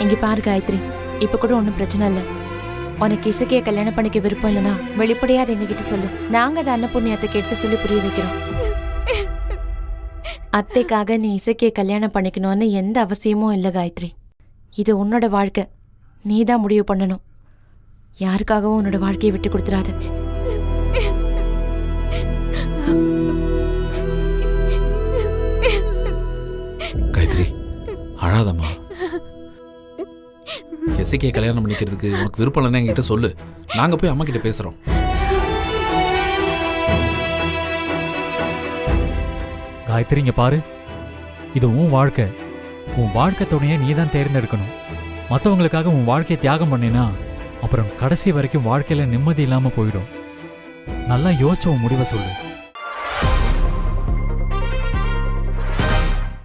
இங்க பாரு காயத்ரி, இப்ப கூட ஒன்றும் பிரச்சனை இல்லை. உனக்கு இசைக்கைய கல்யாணம் பண்ணிக்க விருப்பம் இல்லைன்னா வெளிப்படையா அதை எங்ககிட்ட சொல்லு. நாங்க அதை அன்னபூர்ணியத்துக்கு எடுத்து சொல்லி புரிய வைக்கிறோம். அத்தைக்காக நீ இசைக்கைய கல்யாணம் பண்ணிக்கணும்னு எந்த அவசியமும் இல்லை காயத்ரி. இது உன்னோட வாழ்க்கை, நீ தான் முடிவு பண்ணணும். யாருக்காகவும் உன்னோட வாழ்க்கையை விட்டு கொடுத்துறாத. காயத்ரி, அழாதம்மா. இசைக்கைய கல்யாணம் பண்ணிக்கிறதுக்கு உனக்கு விருப்பம் இல்லைன்னா எங்ககிட்ட சொல்லு, நாங்க போய் அம்மா கிட்ட பேசுறோம். காயத்ரி, இங்க பாரு, இது உன் வாழ்க்கை. உன் வாழ்க்கை துணையை நீ தான் தேர்ந்தெடுக்கணும். மற்றவங்களுக்காக உன் வாழ்க்கையை தியாகம் பண்ணினா அப்புறம் கடைசி வரைக்கும் வாழ்க்கையில நிம்மதி இல்லாம போயிடும். நல்லா யோசிச்சு உன் முடிவை சொல்லு.